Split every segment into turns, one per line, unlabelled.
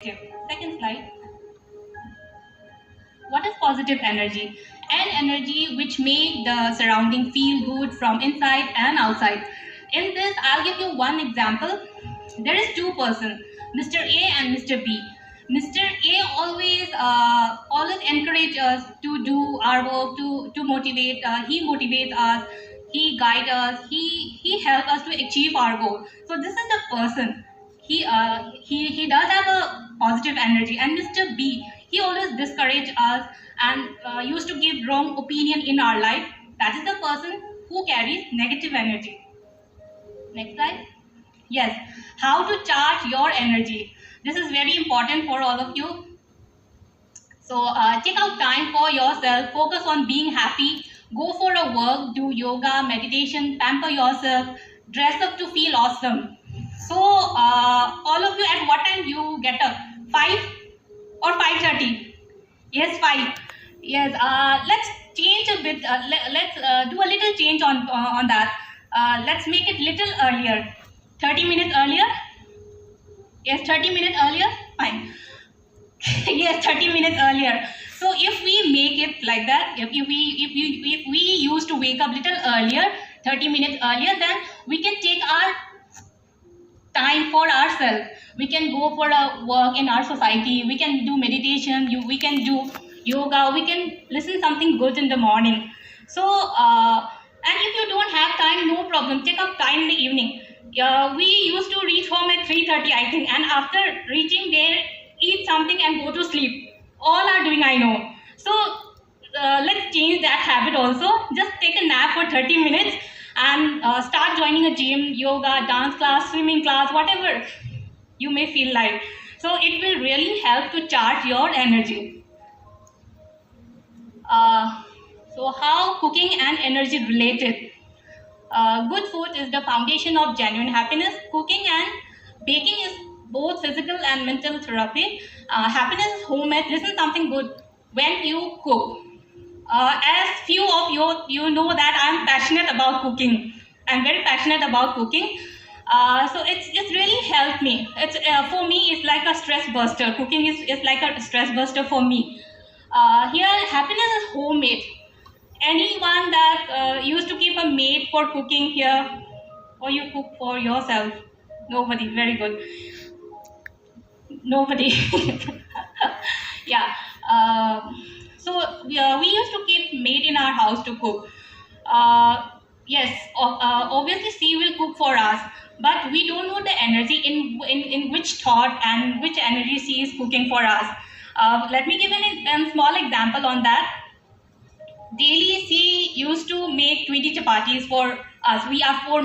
Second slide. What is positive energy? An energy which make the surrounding feel good from inside and outside. In this, I'll give you one example. There is two person, Mr. A and Mr. B. Mr. A always encourage us to do our work, to motivate. He motivates us. He guide us. He help us to achieve our goal. So this is the person. He does have a positive energy. And Mr. B, he always discourage us and used to give wrong opinion in our life. That is the person who carries negative energy. Next slide. Yes, how to charge your energy. This is very important for all of you. So take out time for yourself, focus on being happy, go for a walk, do yoga, meditation, pamper yourself, dress up to feel awesome. So all of you, at what time you get up? 5 or 5:30? Yes, 5. Yes, let's change a bit. Let's do a little change on that. Let's make it little earlier. 30 minutes earlier? Yes, 30 minutes earlier? Fine. Yes, 30 minutes earlier. So if we make it like that, if we used to wake up little earlier, 30 minutes earlier, then we can take our time for ourselves. We can go for a walk in our society. We can do meditation. We can do yoga. We can listen something good in the morning. So, and if you don't have time, no problem. Take up time in the evening. We used to reach home at 3:30, I think, and after reaching there, eat something and go to sleep. All are doing, I know. So let's change that habit also. Just take a nap for 30 minutes and start joining a gym, yoga, dance class, swimming class, whatever you may feel like. So it will really help to charge your energy. So how cooking and energy related? Good food is the foundation of genuine happiness. Cooking and baking is both physical and mental therapy. Happiness is homemade. Listen something good when you cook. As few of you know that I'm passionate about cooking. I'm very passionate about cooking. So it's really helped me. It's for me, it's like a stress buster. Cooking is like a stress buster for me. Here, happiness is homemade. Anyone that used to keep a maid for cooking here, or you cook for yourself? Nobody. Very good. Nobody. Yeah. So we used to keep maid in our house to cook. Yes, obviously she will cook for us, but we don't know the energy in which thought and which energy she is cooking for us. Let me give a small example on that. Daily she used to make 20 chapatis for us. We are four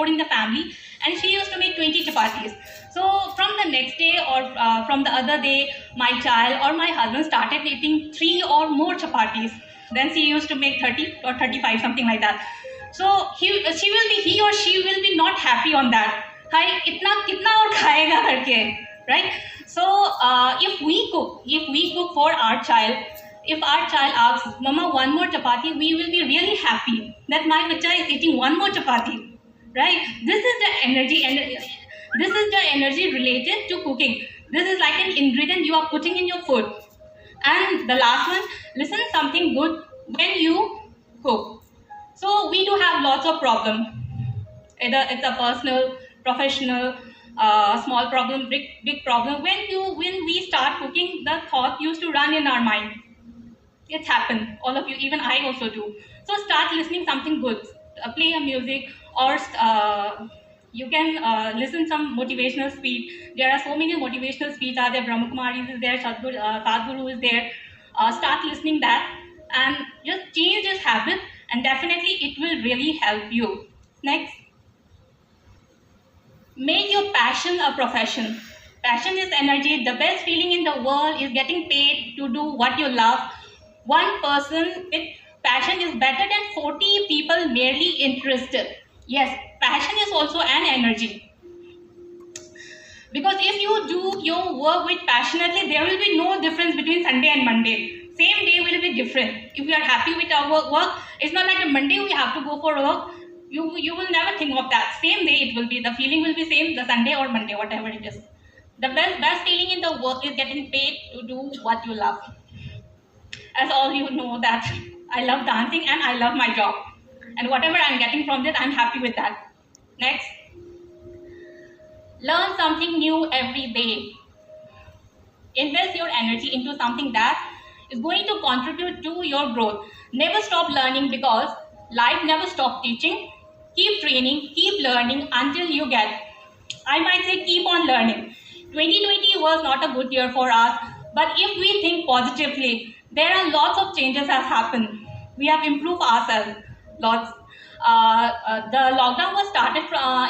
in the family, and she used to make 20 chapatis. So from the next day or from the other day, my child or my husband started eating 3 or more chapatis. Then she used to make 30 or 35, something like that. So he or she will be not happy on that. Hi, itna kitna aur khayega karke, right? So if we cook for our child, if our child asks, Mama, one more chapati, we will be really happy that my bacha is eating one more chapati, right? This is the energy, and this is the energy related to cooking. This is like an ingredient you are putting in your food. And the last one, listen something good when you cook. So we do have lots of problems. Either it's a personal, professional, small problem, big problem. When we start cooking, the thought used to run in our mind. It's happened, all of you, even I also do. So start listening something good, play a music, or you can listen some motivational speech. There are so many motivational speeches are there. Brahma Kumaris is there, Sadhguru is there. Start listening that and just change this habit, and definitely it will really help you. Next. Make your passion a profession. Passion is energy. The best feeling in the world is getting paid to do what you love. One person with passion is better than 40 people merely interested. Yes, passion is also an energy. Because if you do your work with passionately, there will be no difference between Sunday and Monday. Same day will be different. If we are happy with our work, it's not like a Monday we have to go for work. You will never think of that. Same day it will be. The feeling will be same, the Sunday or Monday, whatever it is. The best feeling in the work is getting paid to do what you love. As all you know that I love dancing and I love my job. And whatever I'm getting from this, I'm happy with that. Next. Learn something new every day. Invest your energy into something that is going to contribute to your growth. Never stop learning because life never stops teaching. Keep training, keep learning until you get. I might say keep on learning. 2020 was not a good year for us, but if we think positively, there are lots of changes has happened. We have improved ourselves lots. The lockdown was started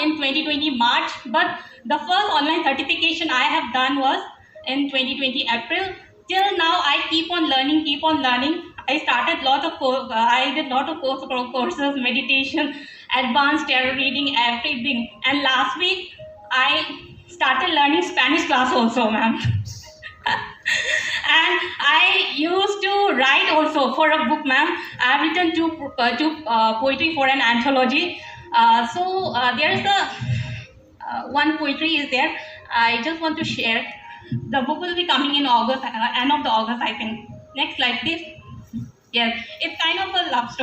in 2020 March, but the first online certification I have done was in 2020 April. Till now, I keep on learning, keep on learning. I started lot of I did lot of courses, meditation, advanced tarot reading, everything. And last week, I started learning Spanish class also, ma'am. And I used to write also for a book, ma'am. I have written two poetry for an anthology. There is one poetry is there. I just want to share. The book will be coming in August, end of the August, I think. Next slide, please. Yes, it's kind of a love story.